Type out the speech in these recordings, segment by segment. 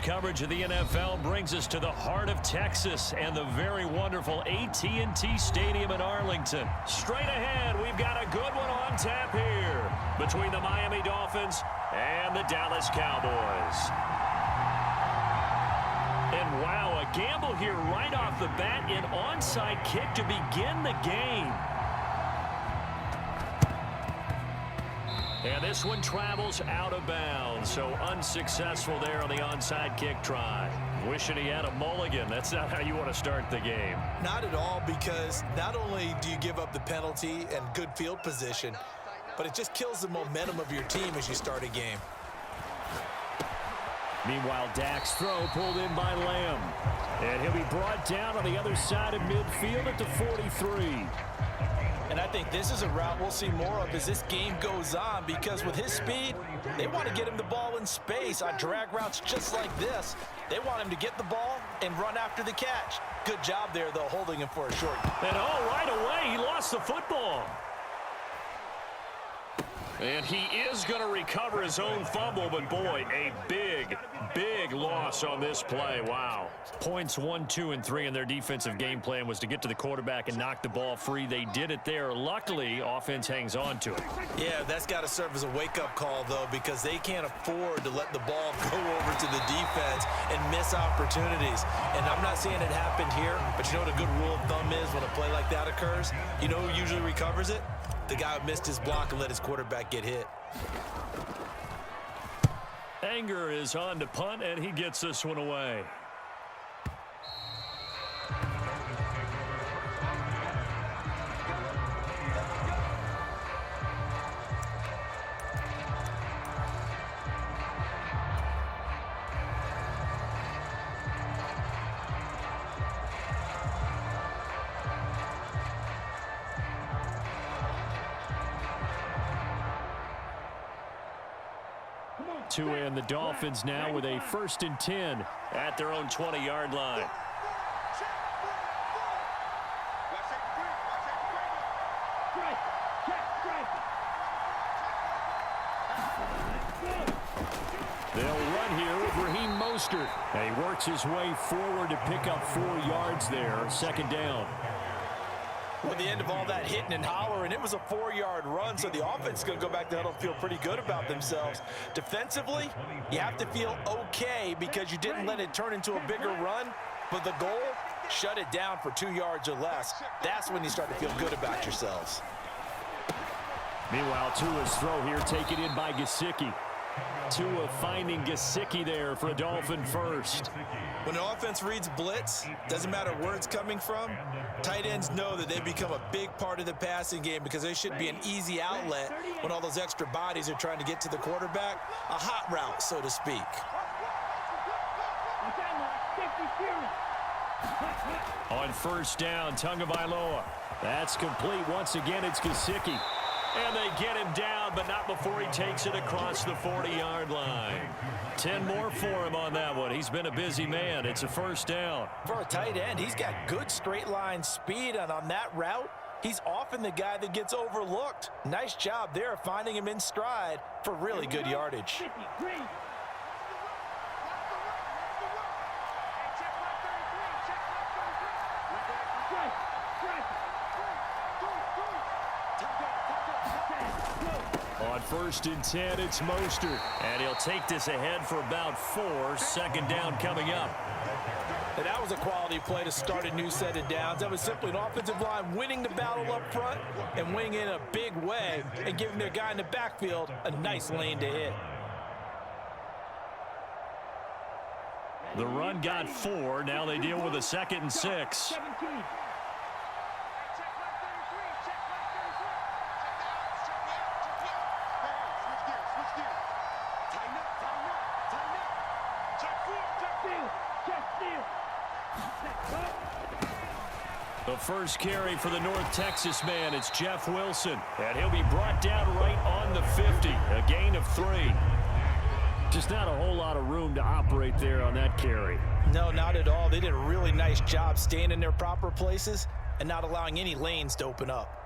coverage of the NFL brings us to the heart of Texas and the very wonderful AT&T Stadium in Arlington. Straight ahead, we've got a good one on tap here between the Miami Dolphins and the Dallas Cowboys. And wow, a gamble here right off the bat, an onside kick to begin the game. And this one travels out of bounds, so unsuccessful there on the onside kick try. Wishing he had a mulligan. That's not how you want to start the game. Not at all, because not only do you give up the penalty and good field position, but it just kills the momentum of your team as you start a game. Meanwhile, Dak's throw pulled in by Lamb. And he'll be brought down on the other side of midfield at the 43. And I think this is a route we'll see more of as this game goes on, because with his speed, they want to get him the ball in space on drag routes just like this. They want him to get the ball and run after the catch. Good job there, though, holding him for a short. And oh, right away, he lost the football. And he is going to recover his own fumble, but boy, a big, big loss on this play. Wow. Points 1, 2, and 3 in their defensive game plan was to get to the quarterback and knock the ball free. They did it there. Luckily, offense hangs on to it. Yeah, that's got to serve as a wake-up call, though, because they can't afford to let the ball go over to the defense and miss opportunities. And I'm not saying it happened here, but you know what a good rule of thumb is when a play like that occurs? You know who usually recovers it? The guy who missed his block and let his quarterback get hit. Anger is on to punt, and he gets this one away. And the Dolphins now with a 1st and 10 at their own 20-yard line. They'll run here with Raheem Mostert. And he works his way forward to pick up 4 yards there. 2nd down. With the end of all that hitting and hollering, it was a 4-yard run, so the offense is going to go back to huddle and feel pretty good about themselves. Defensively, you have to feel okay because you didn't let it turn into a bigger run, but the goal, shut it down for 2 yards or less. That's when you start to feel good about yourselves. Meanwhile, Tua's throw here taken in by Gesicki. Tua finding Gesicki there for a Dolphin first. When the offense reads blitz, doesn't matter where it's coming from, tight ends know that they become a big part of the passing game because they should be an easy outlet when all those extra bodies are trying to get to the quarterback. A hot route, so to speak. On 1st down, Tagovailoa. That's complete. Once again, it's Gesicki. And they get him down, but not before he takes it across the 40-yard line. 10 more for him on that one. He's been a busy man. It's a 1st down. For a tight end, he's got good straight-line speed, and on that route, he's often the guy that gets overlooked. Nice job there finding him in stride for really good yardage. On 1st and 10, it's Mostert. And he'll take this ahead for about 4. 2nd down coming up. And that was a quality play to start a new set of downs. That was simply an offensive line winning the battle up front and winning in a big way and giving their guy in the backfield a nice lane to hit. The run got 4. Now they deal with a 2nd and 6. The first carry for the North Texas man, it's Jeff Wilson. And he'll be brought down right on the 50. A gain of 3. Just not a whole lot of room to operate there on that carry. No, not at all. They did a really nice job staying in their proper places and not allowing any lanes to open up.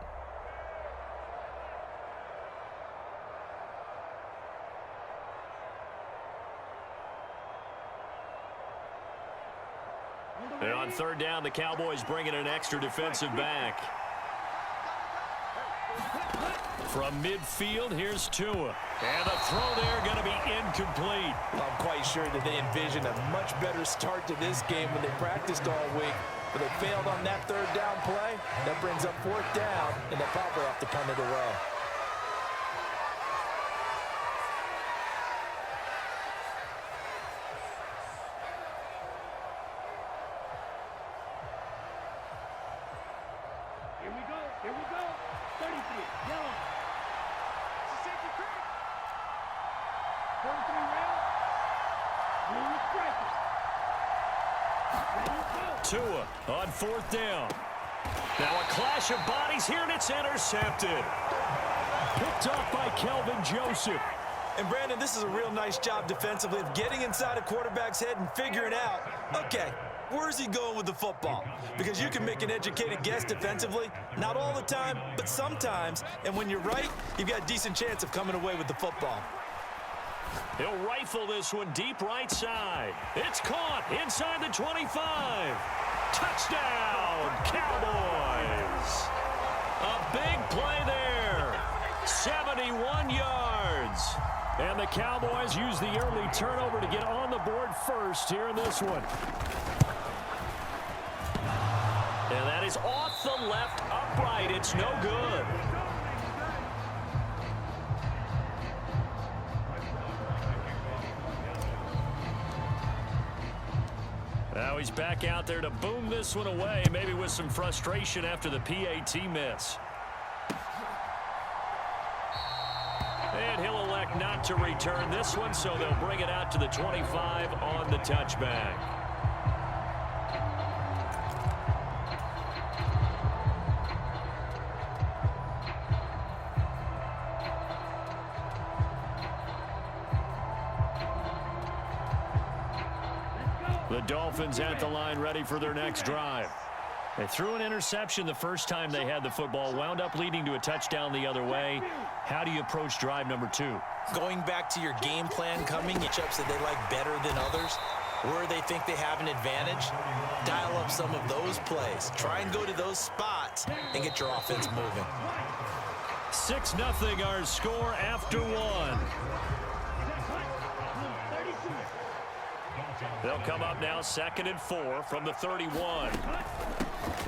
And on third down, the Cowboys bring in an extra defensive back. From midfield, here's Tua. And the throw there going to be incomplete. I'm quite sure that they envisioned a much better start to this game when they practiced all week. But they failed on that third down play. That brings up fourth down, and they'll probably have to punt it away. Here we go. 33, yellow. Safety crack. 43 round. Blue striker. Tua on fourth down. Now a clash of bodies here, and it's intercepted. Picked off by Kelvin Joseph. And, Brandon, this is a real nice job defensively of getting inside a quarterback's head and figuring out, okay, where's he going with the football? Because you can make an educated guess defensively, not all the time, but sometimes. And when you're right, you've got a decent chance of coming away with the football. He'll rifle this one deep right side. It's caught inside the 25. Touchdown, Cowboys. A big play there. 71 yards. And the Cowboys use the early turnover to get on the board first here in this one. And that is off the left upright. It's no good. Now he's back out there to boom this one away, maybe with some frustration after the PAT miss. And he'll elect not to return this one, so they'll bring it out to the 25 on the touchback. The Dolphins at the line, ready for their next drive. They threw an interception the first time they had the football, wound up leading to a touchdown the other way. How do you approach drive number 2? Going back to your game plan coming, matchups that they like better than others, where they think they have an advantage, dial up some of those plays. Try and go to those spots and get your offense moving. 6-0 our score after one. They'll come up now 2nd and 4 from the 31.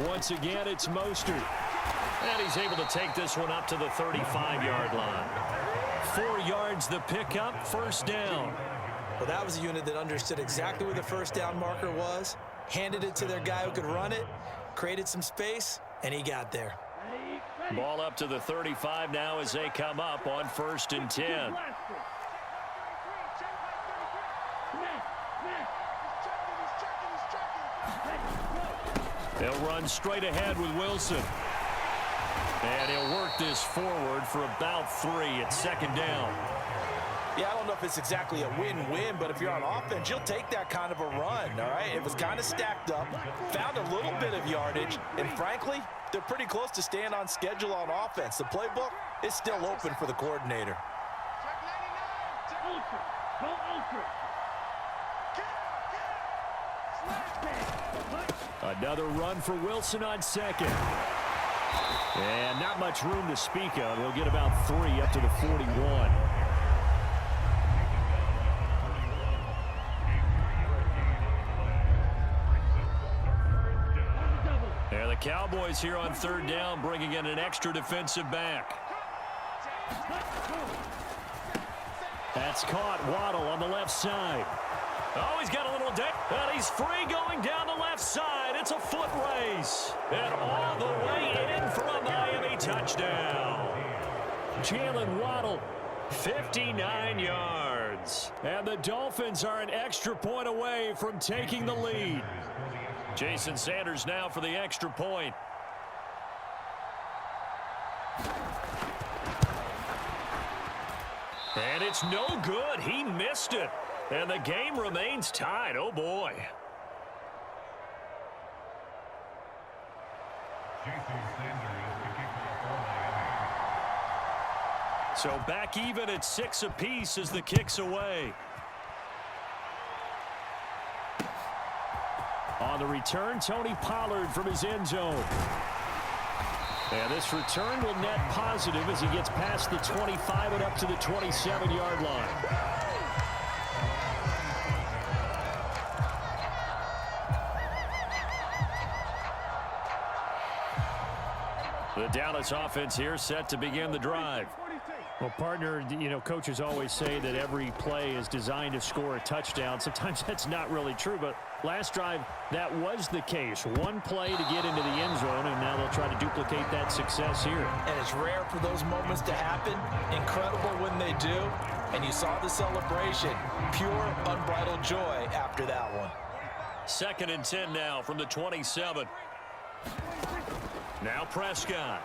Once again, it's Mostert. And he's able to take this one up to the 35-yard line. 4 yards the pickup, first down. Well, that was a unit that understood exactly where the first down marker was, handed it to their guy who could run it, created some space, and he got there. Ball up to the 35 now as they come up on 1st and 10. They'll run straight ahead with Wilson. And he'll work this forward for about 3 at 2nd down. Yeah, I don't know if it's exactly a win-win, but if you're on offense, you'll take that kind of a run, all right? It was kind of stacked up, found a little bit of yardage, and frankly, they're pretty close to staying on schedule on offense. The playbook is still open for the coordinator. Another run for Wilson on 2nd. And not much room to speak of. He'll get about 3 up to the 41. And the Cowboys here on 3rd down, bringing in an extra defensive back. That's caught. Waddle on the left side. Oh, he's got a little dip, and he's free going down the left side. It's a foot race. And all the way in for a Miami touchdown. Jalen Waddle, 59 yards. And the Dolphins are an extra point away from taking the lead. Jason Sanders now for the extra point. And it's no good. He missed it. And the game remains tied. Oh, boy. So back even at 6 apiece as the kick's away. On the return, Tony Pollard from his end zone. And this return will net positive as he gets past the 25 and up to the 27-yard line. The Dallas offense here set to begin the drive. Well, partner, you know, coaches always say that every play is designed to score a touchdown. Sometimes that's not really true, but last drive, that was the case. One play to get into the end zone, and now they'll try to duplicate that success here. And it's rare for those moments to happen. Incredible when they do. And you saw the celebration. Pure, unbridled joy after that one. 2nd and 10 now from the 27. Now Prescott.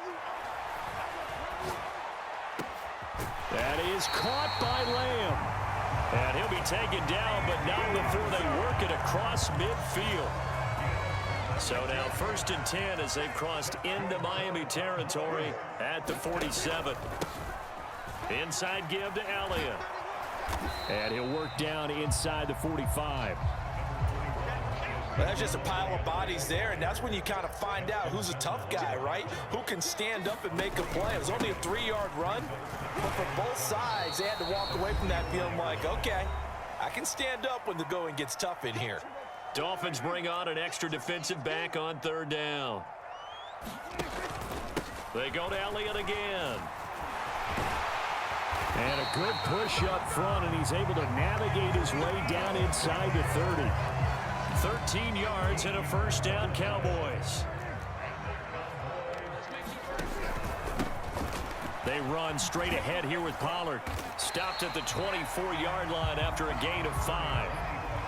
That is caught by Lamb. And he'll be taken down, but not before they work it across midfield. So now 1st and 10 as they've crossed into Miami territory at the 47. Inside give to Elliott. And he'll work down inside the 45. Well, that's just a pile of bodies there, and that's when you kind of find out who's a tough guy, right? Who can stand up and make a play. It was only a 3-yard run, but for both sides, they had to walk away from that feeling like, okay, I can stand up when the going gets tough in here. Dolphins bring on an extra defensive back on 3rd down. They go to Elliott again. And a good push up front, and he's able to navigate his way down inside the 30. 13 yards and a 1st down, Cowboys. They run straight ahead here with Pollard. Stopped at the 24-yard line after a gain of 5.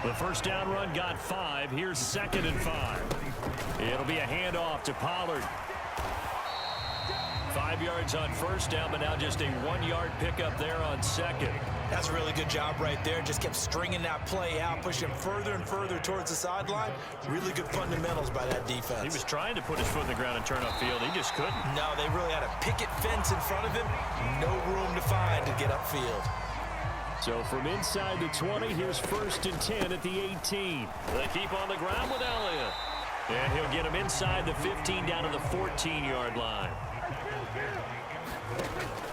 The 1st down run got 5. Here's 2nd and 5. It'll be a handoff to Pollard. 5 yards on 1st down, but now just a 1-yard pickup there on 2nd. That's a really good job right there. Just kept stringing that play out, pushing further and further towards the sideline. Really good fundamentals by that defense. He was trying to put his foot in the ground and turn upfield. He just couldn't. No, they really had a picket fence in front of him. No room to find to get upfield. So from inside the 20, here's 1st and 10 at the 18. They keep on the ground with Elliott. And he'll get him inside the 15 down to the 14-yard line.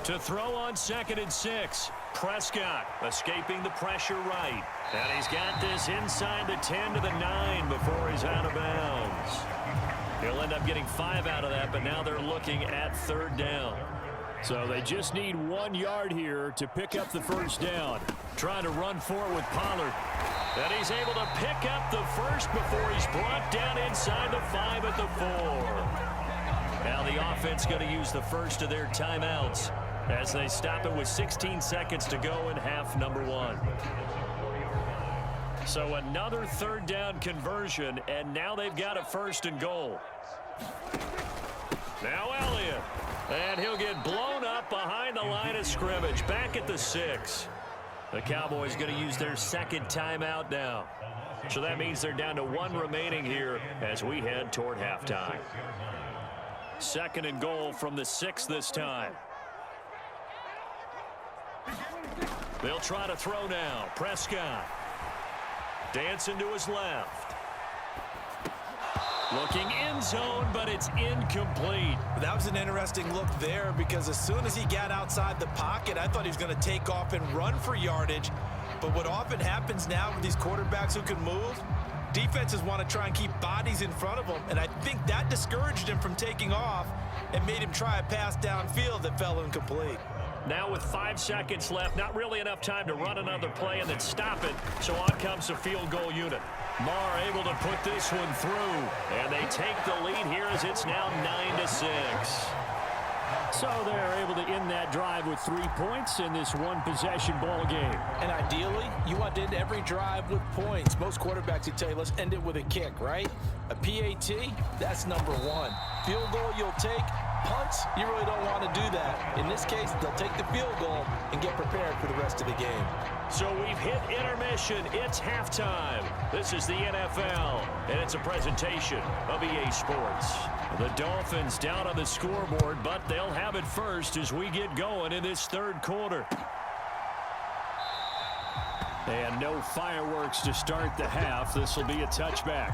To throw on 2nd and 6. Prescott escaping the pressure right. And he's got this inside the 10 to the 9 before he's out of bounds. He'll end up getting 5 out of that, but now they're looking at 3rd down. So they just need 1 yard here to pick up the 1st down. Trying to run for it with Pollard. And he's able to pick up the 1st before he's brought down inside the 5 at the 4. Now the offense going to use the 1st of their timeouts as they stop it with 16 seconds to go in half number 1. So another 3rd down conversion, and now they've got a 1st and goal. Now Elliott, and he'll get blown up behind the line of scrimmage, back at the 6. The Cowboys going to use their 2nd timeout now. So that means they're down to 1 remaining here as we head toward halftime. 2nd and goal from the 6 this time. They'll try to throw now. Prescott dancing to his left. Looking end zone, but it's incomplete. That was an interesting look there because as soon as he got outside the pocket, I thought he was going to take off and run for yardage. But what often happens now with these quarterbacks who can move, defenses want to try and keep bodies in front of them, and I think that discouraged him from taking off and made him try a pass downfield that fell incomplete. Now with 5 seconds left, not really enough time to run another play and then stop it, so on comes the field goal unit. Marr able to put this one through, and they take the lead here as it's now 9-6. So they're able to end that drive with 3 points in this one-possession ball game. And ideally, you want to end every drive with points. Most quarterbacks would tell you, let's end it with a kick, right? A PAT, that's number 1. Field goal you'll take. Punts, you really don't want to do that. In this case, they'll take the field goal and get prepared for the rest of the game. So we've hit intermission. It's halftime. This is the NFL, and it's a presentation of EA Sports. The Dolphins down on the scoreboard, but they'll have it first as we get going in this 3rd quarter. And no fireworks to start the half. This will be a touchback.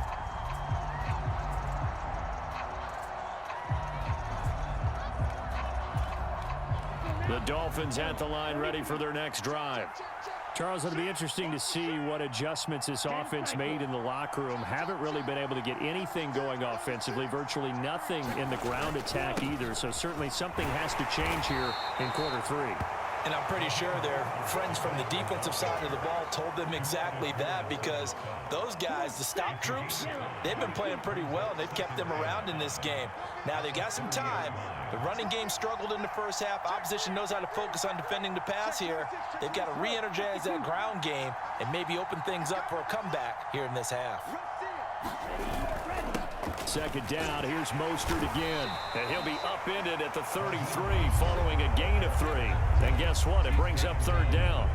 The Dolphins at the line ready for their next drive. Charles, it'll be interesting to see what adjustments this offense made in the locker room. Haven't really been able to get anything going offensively, virtually nothing in the ground attack either. So certainly something has to change here in quarter three. And I'm pretty sure their friends from the defensive side of the ball told them exactly that, because those guys, the stop troops, they've been playing pretty well, and they've kept them around in this game. Now, they've got some time. The running game struggled in the first half. Opposition knows how to focus on defending the pass here. They've got to re-energize that ground game and maybe open things up for a comeback here in this half. Second down, here's Mostert again. And he'll be upended at the 33 following a gain of 3. And guess what? It brings up third down.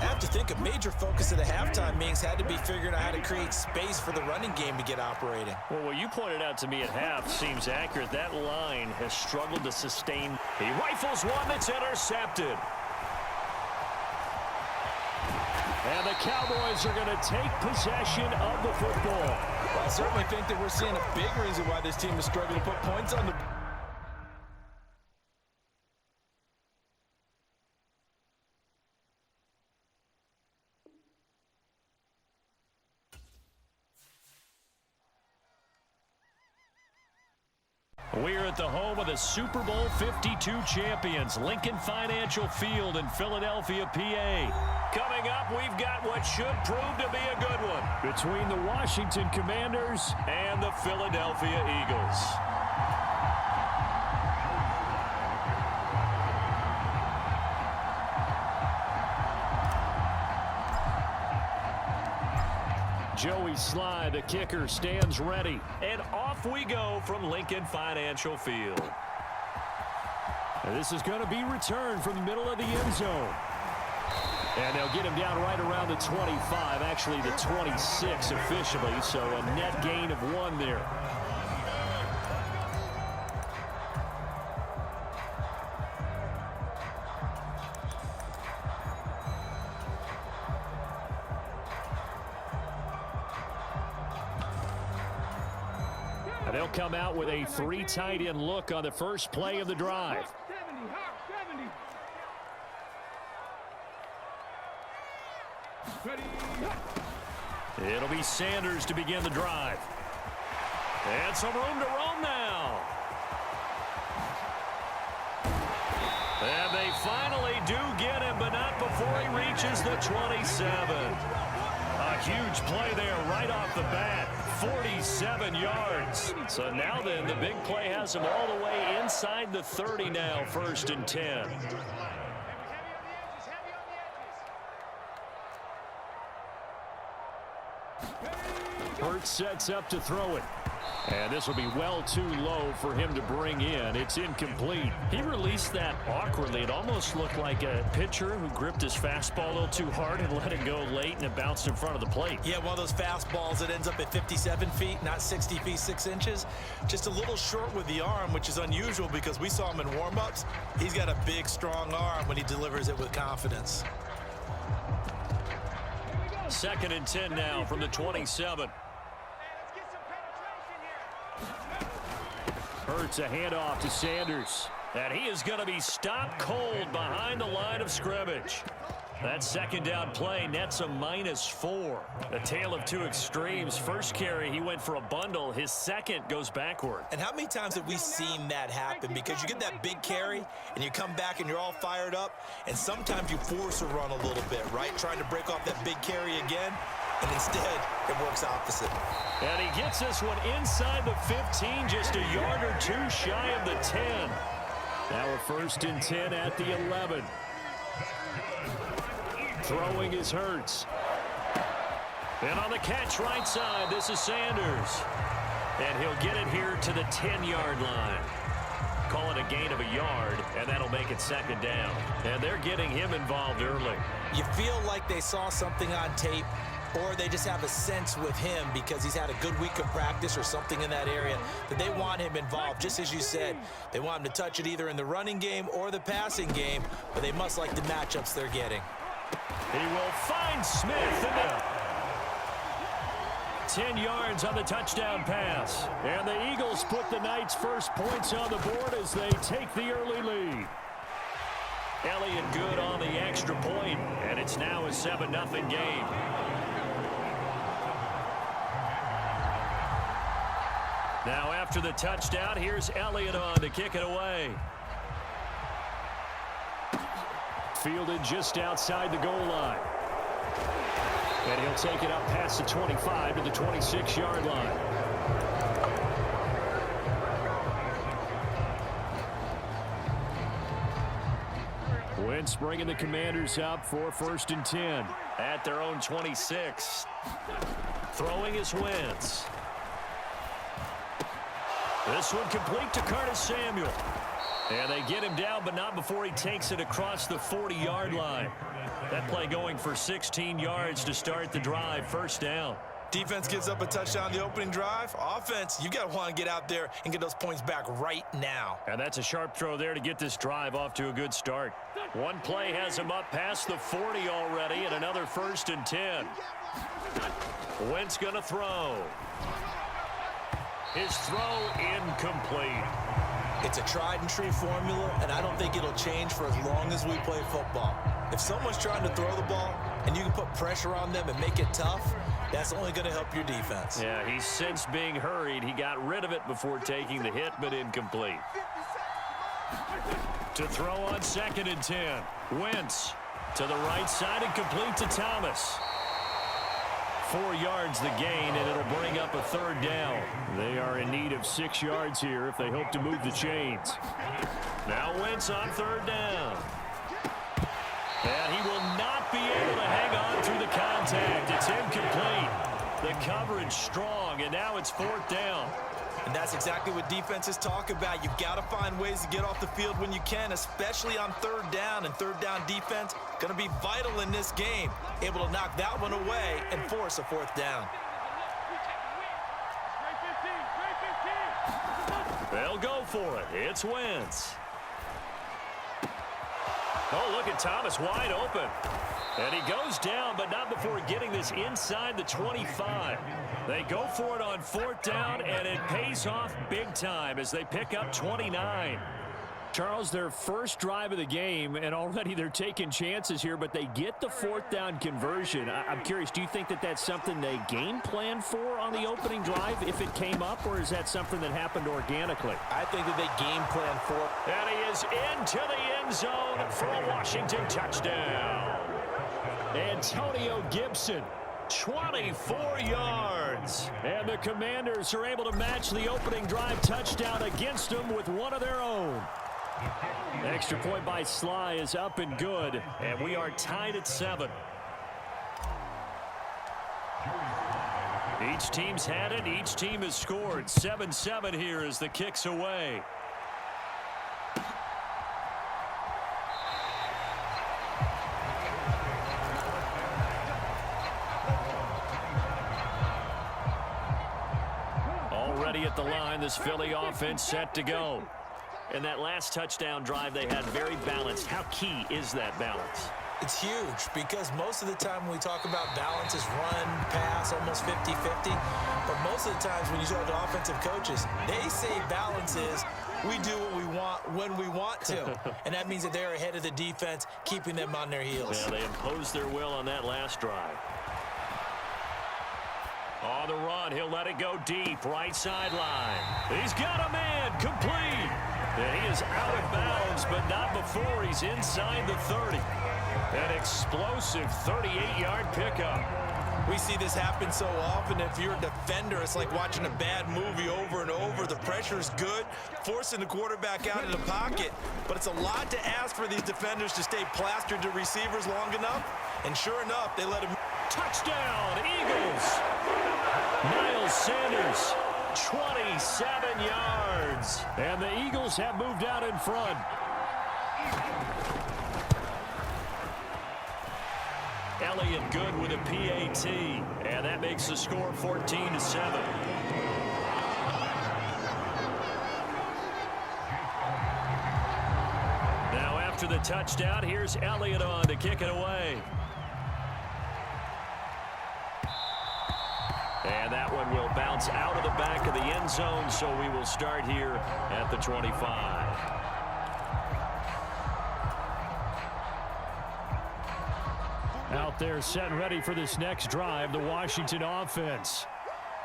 I have to think a major focus of the halftime meetings had to be figuring out how to create space for the running game to get operating. Well, what you pointed out to me at half seems accurate. That line has struggled to sustain. He rifles one that's intercepted. And the Cowboys are going to take possession of the football. Well, I certainly think that we're seeing a big reason why this team is struggling to put points on the... We're at the home of the Super Bowl 52 champions, Lincoln Financial Field in Philadelphia, PA. Coming up, we've got what should prove to be a good one between the Washington Commanders and the Philadelphia Eagles. Joey Sly, the kicker, stands ready. And off we go from Lincoln Financial Field. And this is going to be returned from the middle of the end zone. And they'll get him down right around the 25, actually the 26 officially, so a net gain of 1 there. And they'll come out with a 3 tight end look on the first play of the drive. 70. It'll be Sanders to begin the drive. And some room to roam now. And they finally do get him, but not before he reaches the 27. A huge play there right off the bat. 47 yards. So now then, the big play has him all the way inside the 30 now, 1st and 10. Hurts sets up to throw it. And this will be well too low for him to bring in. It's incomplete. He released that awkwardly. It almost looked like a pitcher who gripped his fastball a little too hard and let it go late, and it bounced in front of the plate. Yeah, one of those fastballs that ends up at 57 feet, not 60 feet, 6 inches. Just a little short with the arm, which is unusual because we saw him in warm-ups. He's got a big, strong arm when he delivers it with confidence. 2nd and 10 now from the 27. Hurts a handoff to Sanders. And he is going to be stopped cold behind the line of scrimmage. That 2nd down play nets a -4. A tale of 2 extremes. First carry, he went for a bundle. His second goes backward. And how many times have we seen that happen? Because you get that big carry, and you come back and you're all fired up, and sometimes you force a run a little bit, right? Trying to break off that big carry again, and instead it works opposite. And he gets this one inside the 15, just a yard or 2 shy of the 10. Now a 1st and 10 at the 11. Throwing is Hurts. And on the catch right side, this is Sanders. And he'll get it here to the 10-yard line. Call it a gain of a yard, and that'll make it 2nd down. And they're getting him involved early. You feel like they saw something on tape, or they just have a sense with him because he's had a good week of practice or something in that area that they want him involved. Just as you said, they want him to touch it either in the running game or the passing game, but they must like the matchups they're getting. He will find Smith. 10 yards on the touchdown pass. And the Eagles put the Knights' first points on the board as they take the early lead. Elliott good on the extra point, and it's now a 7-0 game. Now after the touchdown, here's Elliott on to kick it away. Fielded just outside the goal line. And he'll take it up past the 25 to the 26-yard line. Wentz bringing the Commanders up for 1st and 10 at their own 26. Throwing is Wentz. This one complete to Curtis Samuel. And they get him down, but not before he takes it across the 40-yard line. That play going for 16 yards to start the drive. 1st down. Defense gives up a touchdown the opening drive. Offense, you got to want to get out there and get those points back right now. And that's a sharp throw there to get this drive off to a good start. One play has him up past the 40 already, and another 1st and 10. Wentz going to throw. His throw incomplete. It's a tried and true formula, and I don't think it'll change for as long as we play football. If someone's trying to throw the ball and you can put pressure on them and make it tough, that's only going to help your defense. Yeah, he's since being hurried. He got rid of it before taking the hit, but incomplete. To throw on 2nd and 10. Wentz to the right side and complete to Thomas. 4 yards the gain, and it'll bring up a 3rd down. They are in need of 6 yards here if they hope to move the chains. Now Wentz on 3rd down. And he will not be able to hang on through the contact. It's incomplete. The coverage strong, and now it's 4th down. And that's exactly what defenses talk about. You've got to find ways to get off the field when you can, especially on 3rd down. And 3rd down defense going to be vital in this game. Able to knock that one away and force a 4th down. They'll go for it. It's Wentz. Oh, look at Thomas wide open. And he goes down, but not before getting this inside the 25. They go for it on 4th down, and it pays off big time as they pick up 29. Charles, their first drive of the game, and already they're taking chances here, but they get the 4th down conversion. I'm curious, do you think that that's something they game plan for on the opening drive if it came up, or is that something that happened organically? I think that they game plan for it. And he is into the end zone for a Washington touchdown. Antonio Gibson, 24 yards. And the Commanders are able to match the opening drive touchdown against them with one of their own. Extra point by Sly is up and good, and we are tied at 7. Each team's had it. Each team has scored. 7-7 here as the kick's away. Already at the line, this Philly offense set to go. And that last touchdown drive they had very balanced. How key is that balance? It's huge because most of the time when we talk about balance is run, pass, almost 50-50. But most of the times when you talk to offensive coaches, they say balance is we do what we want when we want to. And that means that they're ahead of the defense, keeping them on their heels. Yeah, they imposed their will on that last drive. On the run, he'll let it go deep, right sideline. He's got a man, complete. And he is out of bounds, but not before he's inside the 30. An explosive 38-yard pickup. We see this happen so often. If you're a defender, it's like watching a bad movie over and over. The pressure's good, forcing the quarterback out of the pocket. But it's a lot to ask for these defenders to stay plastered to receivers long enough. And sure enough, they let him. Touchdown, Eagles. Miles Sanders, 27 yards. And the Eagles have moved out in front. Elliott good with a PAT, and that makes the score 14-7. Now after the touchdown, here's Elliott on to kick it away. And that one will bounce out of the back of the end zone, so we will start here at the 25. Out there set and ready for this next drive, the Washington offense.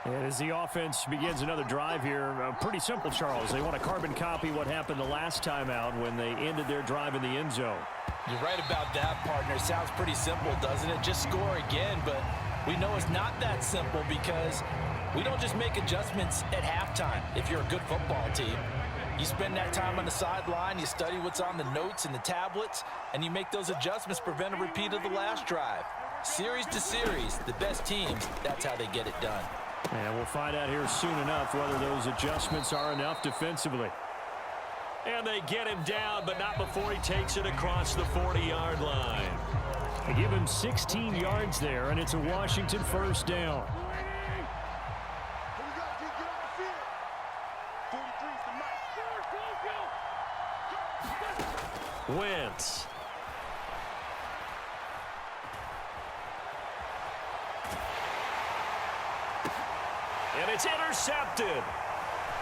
And as the offense begins another drive here, pretty simple, Charles. They want to carbon copy what happened the last time out when they ended their drive in the end zone. You're right about that, partner. Sounds pretty simple, doesn't it? Just score again, but we know it's not that simple because we don't just make adjustments at halftime if you're a good football team. You spend that time on the sideline, you study what's on the notes and the tablets, and you make those adjustments to prevent a repeat of the last drive. Series to series, the best teams, that's how they get it done. And we'll find out here soon enough whether those adjustments are enough defensively. And they get him down, but not before he takes it across the 40-yard line. They give him 16 yards there, and it's a Washington first down. Wentz. And it's intercepted.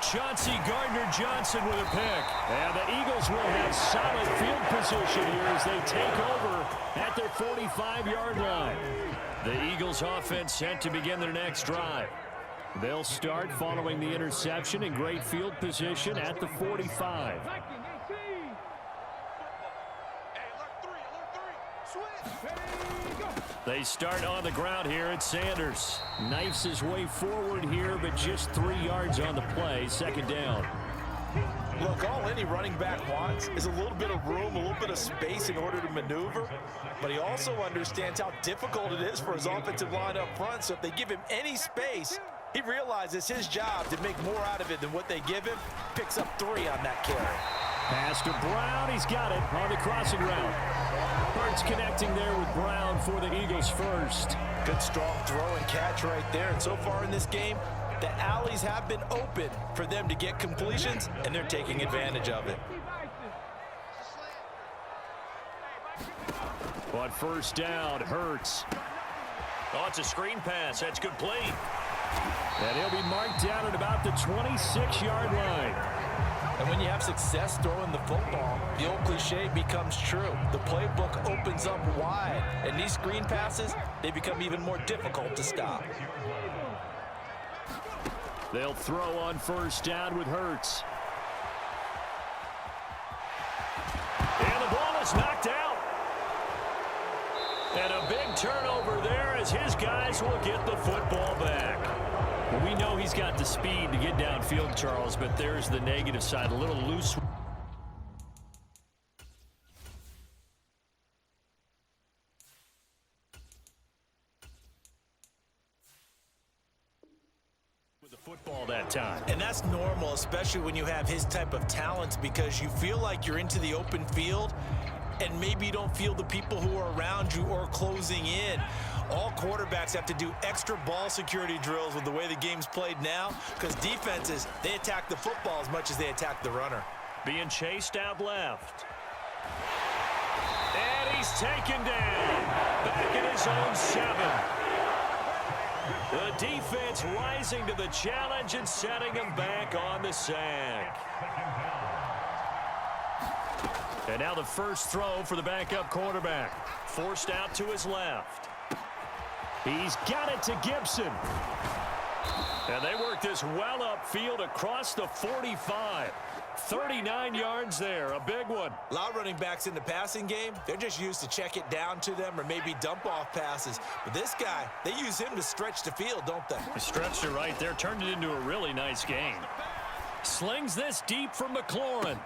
Chauncey Gardner-Johnson with a pick. And the Eagles will have solid field position here as they take over at their 45-yard line. The Eagles offense set to begin their next drive. They'll start following the interception in great field position at the 45. They start on the ground here at Sanders. Knifes his way forward here, but just 3 yards on the play. Second down. Look, all any running back wants is a little bit of room, a little bit of space in order to maneuver. But he also understands how difficult it is for his offensive line up front. So if they give him any space, he realizes his job to make more out of it than what they give him. Picks up 3 on that carry. Pass to Brown. He's got it on the crossing route. Hurts connecting there with Brown for the Eagles first. Good strong throw and catch right there. And so far in this game, the alleys have been open for them to get completions, and they're taking advantage of it. But first down, Hurts. Oh, it's a screen pass. That's complete. And he'll be marked down at about the 26-yard line. And when you have success throwing the football, the old cliche becomes true. The playbook opens up wide, and these screen passes, they become even more difficult to stop. They'll throw on first down with Hurts. And the ball is knocked out. And a big turnover there as his guys will get the football back. We know he's got the speed to get downfield, Charles, but there's the negative side. A little loose. With the football that time. And that's normal, especially when you have his type of talents, because you feel like you're into the open field and maybe you don't feel the people who are around you or closing in. All quarterbacks have to do extra ball security drills with the way the game's played now, because defenses, they attack the football as much as they attack the runner. Being chased out left. And he's taken down. Back in his own 7. The defense rising to the challenge and setting him back on the sack. And now the first throw for the backup quarterback. Forced out to his left. He's got it to Gibson. And they work this well upfield across the 45. 39 yards there, a big one. A lot of running backs in the passing game, they're just used to check it down to them or maybe dump off passes. But this guy, they use him to stretch the field, don't they? He stretched it right there, turned it into a really nice game. Slings this deep from McLaurin.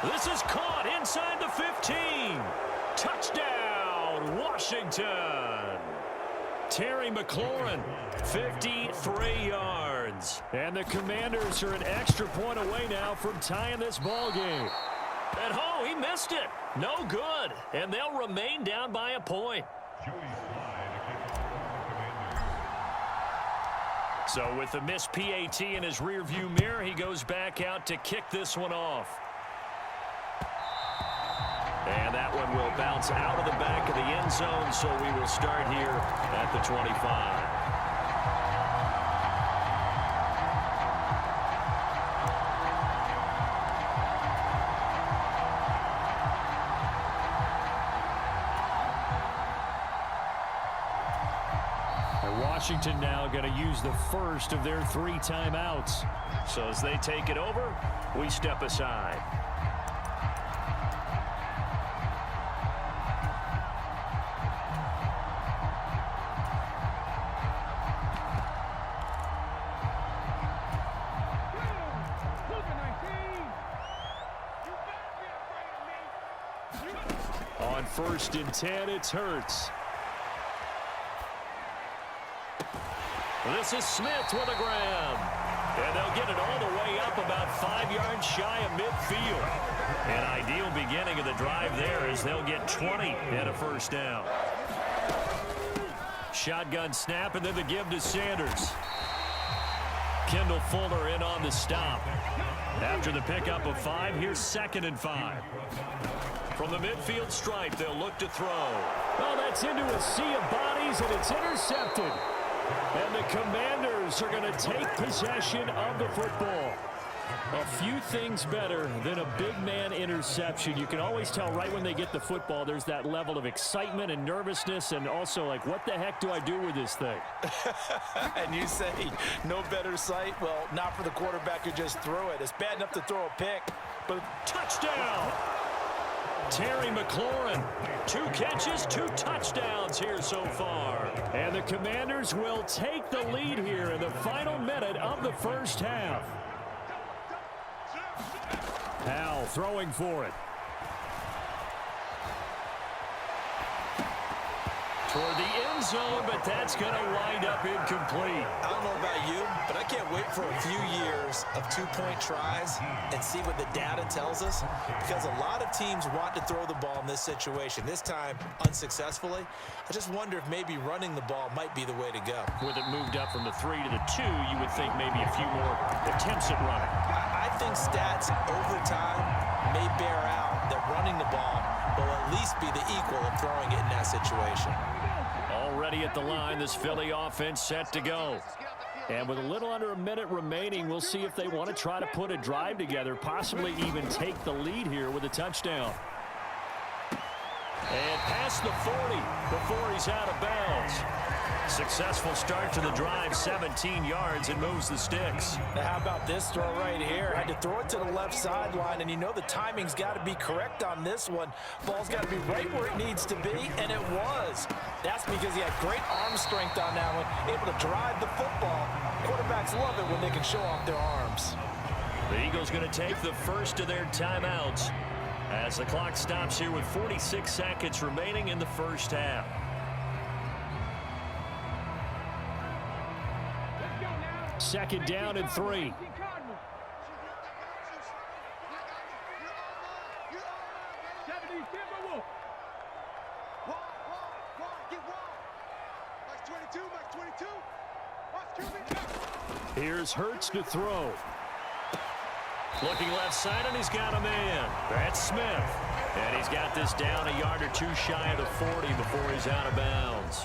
This is caught inside the 15. Touchdown, Washington. Terry McLaurin, 53 yards. And the Commanders are an extra point away now from tying this ball game. And oh, he missed it. No good. And they'll remain down by a point. So with the missed PAT in his rearview mirror, he goes back out to kick this one off. And that one will bounce out of the back of the end zone, so we will start here at the 25. Washington now going to use the first of their 3 timeouts. So as they take it over, we step aside. On 1st and 10, it's Hurts. This is Smith with a grab. And they'll get it all the way up about 5 yards shy of midfield. An ideal beginning of the drive there as they'll get 20 and a first down. Shotgun snap and then the give to Sanders. Kendall Fuller in on the stop. After the pickup of 5, here's 2nd and 5. From the midfield stripe, they'll look to throw. Oh, that's into a sea of bodies, and it's intercepted. And the Commanders are going to take possession of the football. A few things better than a big man interception. You can always tell right when they get the football, there's that level of excitement and nervousness, and also like, what the heck do I do with this thing? And you say no better sight? Well, not for the quarterback who just threw it. It's bad enough to throw a pick, but touchdown! Terry McLaurin, 2 catches, 2 touchdowns here so far. And the Commanders will take the lead here in the final minute of the first half. Powell throwing for it. Toward the end zone, but that's going to wind up incomplete. I don't know about you, but I can't wait for a few years of 2-point tries and see what the data tells us, because a lot of teams want to throw the ball in this situation. This time, unsuccessfully. I just wonder if maybe running the ball might be the way to go. With it moved up from the 3 to the 2, you would think maybe a few more attempts at running. I think stats over time may bear out that running the ball will at least be the equal of throwing it in that situation. Already at the line, this Philly offense set to go. And with a little under a minute remaining, we'll see if they want to try to put a drive together, possibly even take the lead here with a touchdown. And past the 40 before he's out of bounds. Successful start to the drive, 17 yards, and moves the sticks. Now how about this throw right here? Had to throw it to the left sideline, and you know the timing's got to be correct on this one. Ball's got to be right where it needs to be, and it was. That's because he had great arm strength on that one, able to drive the football. Quarterbacks love it when they can show off their arms. The Eagles going to take the first of their timeouts as the clock stops here with 46 seconds remaining in the first half. Second down and 3. Here's Hurts to throw. Looking left side, and he's got a man. That's Smith. And he's got this down a yard or 2 shy of the 40 before he's out of bounds.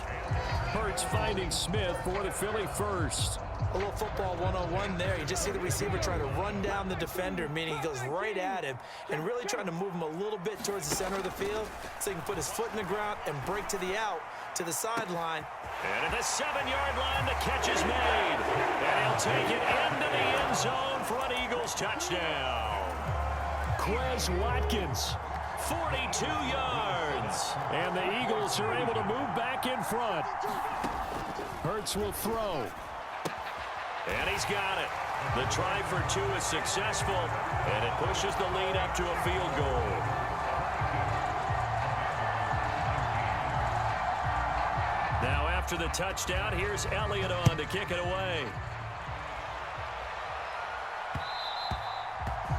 Hurts finding Smith for the Philly first. A little football 101 there. You just see the receiver trying to run down the defender, meaning he goes right at him and really trying to move him a little bit towards the center of the field so he can put his foot in the ground and break to the out, to the sideline. And at the 7-yard line, the catch is made. And he'll take it into the end zone for an Eagles touchdown. Quez Watkins, 42 yards. And the Eagles are able to move back in front. Hurts will throw. And he's got it. The try for 2 is successful, and it pushes the lead up to a field goal. Now after the touchdown, here's Elliott on to kick it away.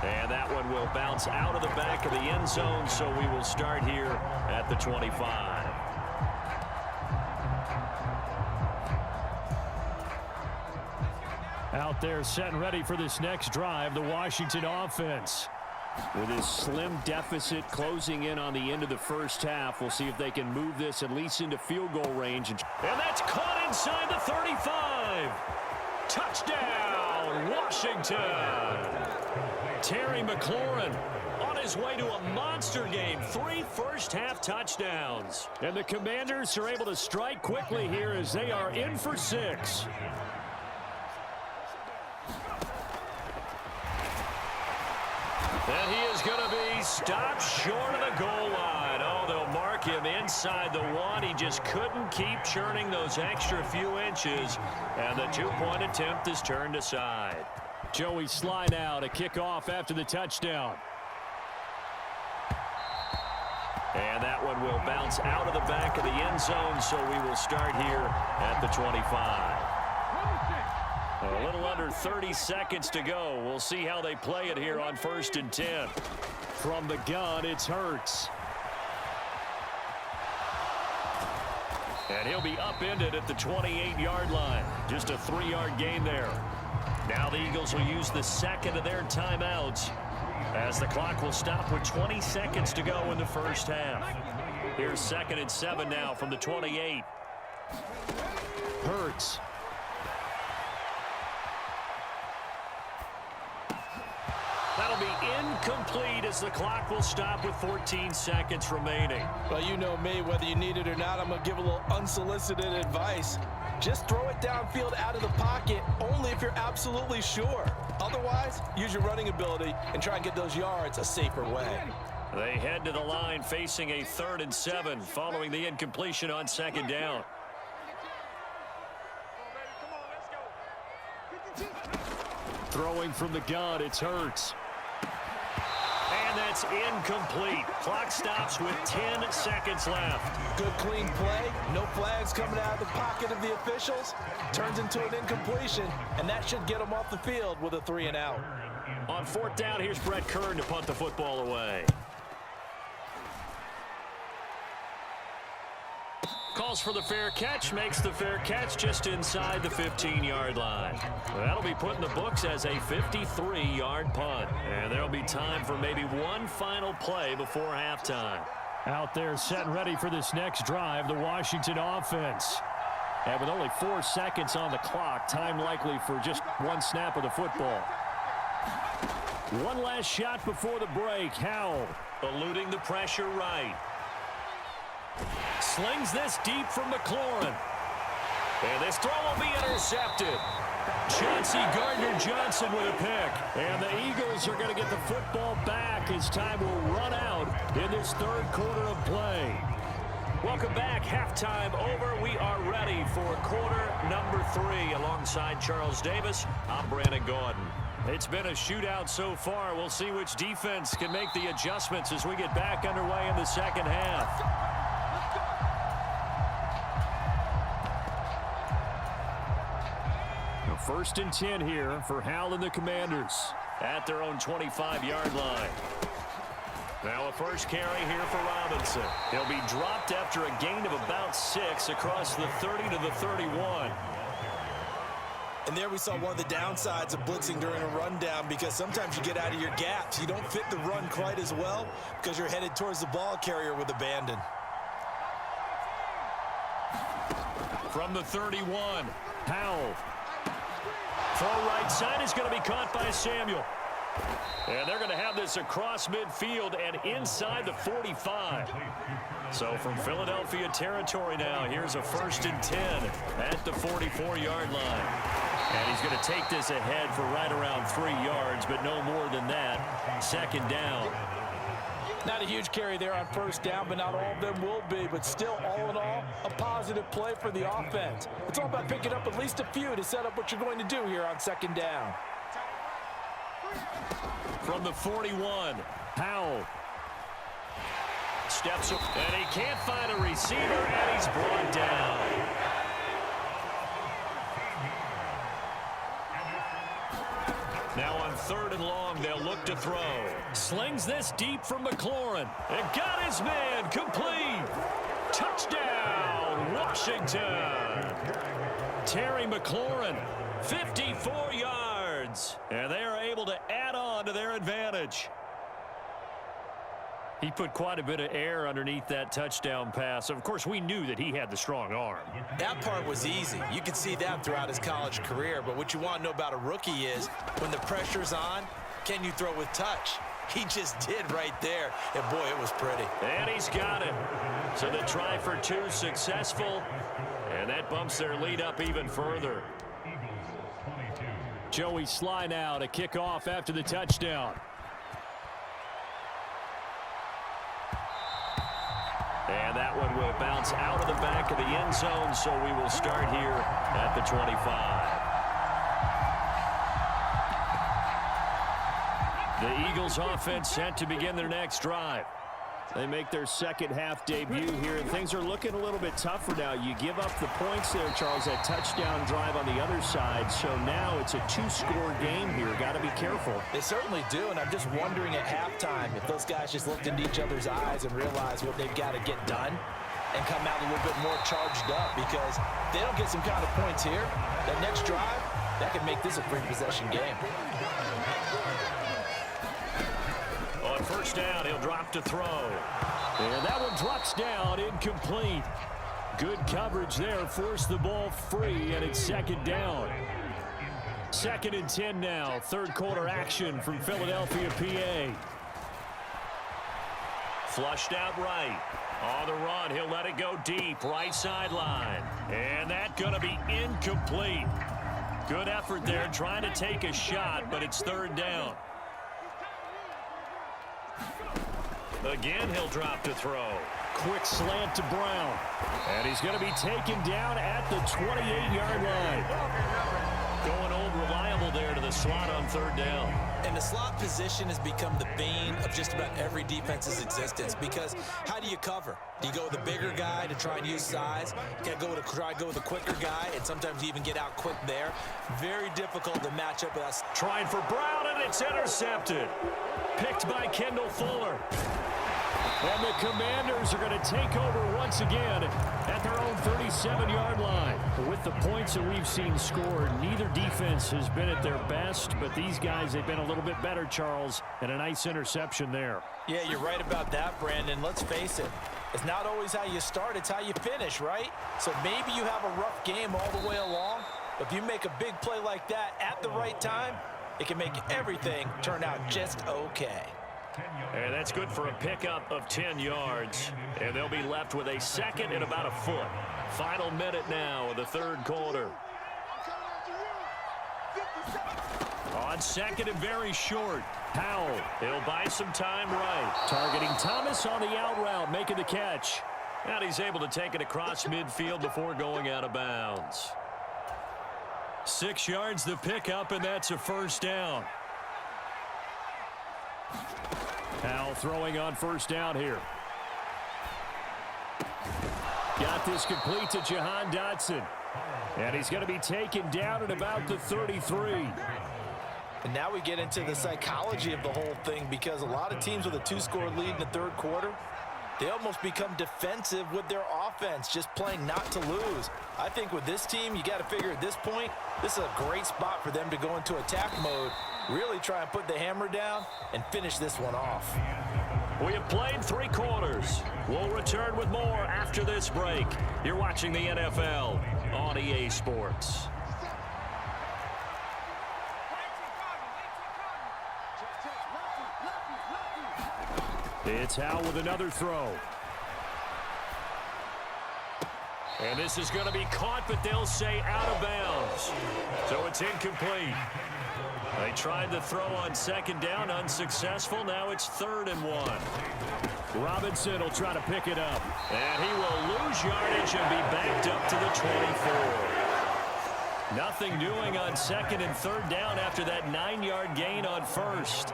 And that one will bounce out of the back of the end zone, so we will start here at the 25. Out there set and ready for this next drive, the Washington offense. With his slim deficit closing in on the end of the first half, we'll see if they can move this at least into field goal range. And that's caught inside the 35. Touchdown, Washington. Terry McLaurin on his way to a monster game. 3 first-half touchdowns. And the Commanders are able to strike quickly here as they are in for 6. And he is going to be stopped short of the goal line. Oh, they'll mark him inside the 1. He just couldn't keep churning those extra few inches. And the 2-point attempt is turned aside. Joey slide out, a kickoff after the touchdown. And that one will bounce out of the back of the end zone, so we will start here at the 25. A little under 30 seconds to go. We'll see how they play it here on 1st and 10. From the gun, it's Hurts. And he'll be upended at the 28-yard line. Just a 3-yard gain there. Now the Eagles will use the second of their timeouts as the clock will stop with 20 seconds to go in the first half. Here's 2nd and 7 now from the 28. Hurts. That'll be incomplete as the clock will stop with 14 seconds remaining. Well, you know me, whether you need it or not, I'm going to give a little unsolicited advice. Just throw it downfield out of the pocket only if you're absolutely sure. Otherwise, use your running ability and try and get those yards a safer way. They head to the line facing a 3rd and 7 following the incompletion on 2nd down. Throwing from the gun, it's Hurts. And that's incomplete. Clock stops with 10 seconds left. Good clean play. No flags coming out of the pocket of the officials. Turns into an incompletion, and that should get them off the field with a 3 and out. On 4th down, here's Brett Kern to punt the football away. Calls for the fair catch, makes the fair catch just inside the 15-yard line. That'll be put in the books as a 53-yard punt. And there'll be time for maybe one final play before halftime. Out there set and ready for this next drive, the Washington offense. And with only 4 seconds on the clock, time likely for just one snap of the football. One last shot before the break. Howell eluding the pressure right. Slings this deep from McLaurin. And this throw will be intercepted. Chauncey Gardner-Johnson with a pick. And the Eagles are going to get the football back as time will run out in this 3rd quarter of play. Welcome back. Halftime over. We are ready for quarter number 3. Alongside Charles Davis, I'm Brandon Gordon. It's been a shootout so far. We'll see which defense can make the adjustments as we get back underway in the 2nd half. 1st and 10 here for Howell and the Commanders at their own 25-yard line. Now a first carry here for Robinson. He'll be dropped after a gain of about 6 across the 30 to the 31. And there we saw one of the downsides of blitzing during a rundown, because sometimes you get out of your gaps. You don't fit the run quite as well because you're headed towards the ball carrier with abandon. From the 31, Howell. Throw right side is going to be caught by Samuel. And they're going to have this across midfield and inside the 45. So from Philadelphia territory now, here's a 1st and 10 at the 44-yard line. And he's going to take this ahead for right around 3 yards, but no more than that. 2nd down. Not a huge carry there on 1st down, but not all of them will be. But still, all in all, a positive play for the offense. It's all about picking up at least a few to set up what you're going to do here on 2nd down. From the 41, Howell. Steps up, and he can't find a receiver, and he's brought down. Now on 3rd and long, they'll look to throw. Slings this deep from McLaurin. And got his man complete. Touchdown, Washington. Terry McLaurin, 54 yards. And they are able to add on to their advantage. He put quite a bit of air underneath that touchdown pass. Of course, we knew that he had the strong arm. That part was easy. You can see that throughout his college career. But what you want to know about a rookie is when the pressure's on, can you throw with touch? He just did right there, and boy, it was pretty. And he's got it. So the try for two successful, and that bumps their lead up even further. Joey Sly now to kick off after the touchdown. And that one will bounce out of the back of the end zone, so we will start here at the 25. The Eagles offense set to begin their next drive. They make their second half debut here, and things are looking a little bit tougher now. You give up the points there, Charles, that touchdown drive on the other side. So now it's a two-score game here. Got to be careful. They certainly do, and I'm just wondering at halftime if those guys just looked into each other's eyes and realized what they've got to get done and come out a little bit more charged up, because if they don't get some kind of points here, that next drive, that could make this a three-possession game. On first down, he'll drop to throw. And that one drops down, incomplete. Good coverage there, forced the ball free, and it's second down. 2nd and 10 now, third quarter action from Philadelphia, PA. Flushed out right. On the run, he'll let it go deep, right sideline. And that's going to be incomplete. Good effort there, trying to take a shot, but it's third down. Again, he'll drop to throw. Quick slant to Brown. And he's going to be taken down at the 28-yard line. Going old reliable there to the slot on third down. And the slot position has become the bane of just about every defense's existence, because how do you cover? Do you go with the bigger guy to try and use size? You got to try to go with the quicker guy, and sometimes you even get out quick there. Very difficult to match up with us. Trying for Brown, and it's intercepted. Picked by Kendall Fuller. And the Commanders are going to take over once again at their own 37-yard line. With the points that we've seen scored, neither defense has been at their best, but these guys, they've been a little bit better, Charles, and a nice interception there. Yeah, you're right about that, Brandon. Let's face it. It's not always how you start, it's how you finish, right? So maybe you have a rough game all the way along, but if you make a big play like that at the right time, it can make everything turn out just okay. And that's good for a pickup of 10 yards. And they'll be left with a second and about a foot. Final minute now of the third quarter. On second and very short. Howell, he'll buy some time right. Targeting Thomas on the out route, making the catch. And he's able to take it across midfield before going out of bounds. 6 yards the pickup, and that's a first down. Howell throwing on first down here. Got this complete to Jahan Dotson. And he's going to be taken down at about the 33. And now we get into the psychology of the whole thing, because a lot of teams with a two-score lead in the third quarter, they almost become defensive with their offense, just playing not to lose. I think with this team, you got to figure at this point, this is a great spot for them to go into attack mode, really try and put the hammer down and finish this one off. We have played 3 quarters. We'll return with more after this break. You're watching the NFL on EA Sports. It's Howell with another throw. And this is going to be caught, but they'll say out of bounds. So it's incomplete. They tried to throw on second down, unsuccessful. Now it's 3rd and 1. Robinson will try to pick it up. And he will lose yardage and be backed up to the 24. Nothing doing on 2nd and 3rd down after that 9-yard gain on 1st.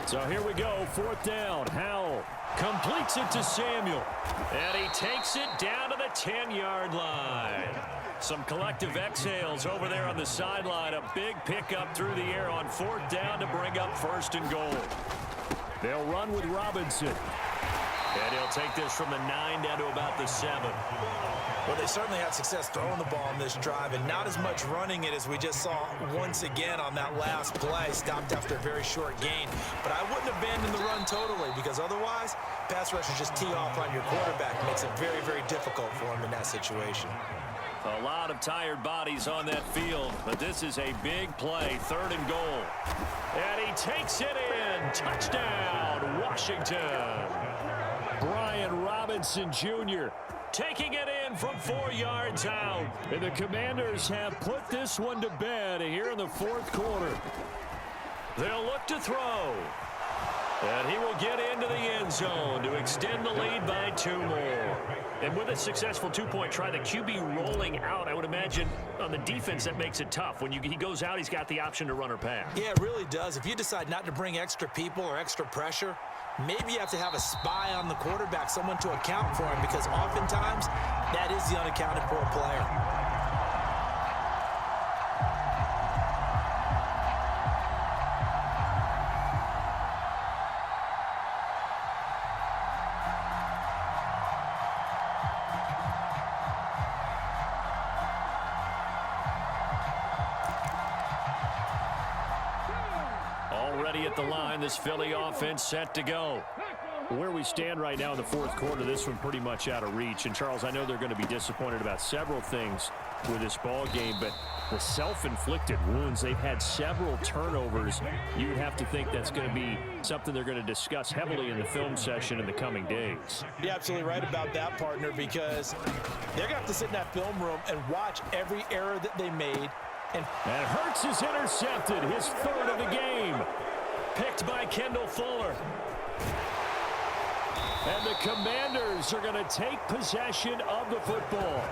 So here we go, 4th down. Howell completes it to Samuel. And he takes it down to the 10-yard line. Some collective exhales over there on the sideline. A big pickup through the air on 4th down to bring up 1st and goal. They'll run with Robinson. And he'll take this from the 9 down to about the 7. Well, they certainly had success throwing the ball on this drive, and not as much running it as we just saw once again on that last play, stopped after a very short gain. But I wouldn't abandon the run totally, because otherwise, pass rushers just tee off on your quarterback. It makes it very, very difficult for him in that situation. A lot of tired bodies on that field, but this is a big play, 3rd and goal. And he takes it in. Touchdown, Washington. Brian Robinson Jr. taking it in from 4 yards out. And the Commanders have put this one to bed here in the 4th quarter. They'll look to throw. And he will get into the end zone to extend the lead by 2 more. And with a successful 2-point try, the QB rolling out, I would imagine on the defense that makes it tough. When he goes out, he's got the option to run or pass. Yeah, it really does. If you decide not to bring extra people or extra pressure, maybe you have to have a spy on the quarterback, someone to account for him, because oftentimes that is the unaccounted for player. Already at the line, this Philly offense set to go. Where we stand right now in the 4th quarter, this one pretty much out of reach. And, Charles, I know they're going to be disappointed about several things with this ball game, but the self-inflicted wounds, they've had several turnovers. You'd have to think that's going to be something they're going to discuss heavily in the film session in the coming days. You're absolutely right about that, partner, because they're going to have to sit in that film room and watch every error that they made. And Hurts is intercepted, his 3rd of the game. Picked by Kendall Fuller. And the Commanders are going to take possession of the football.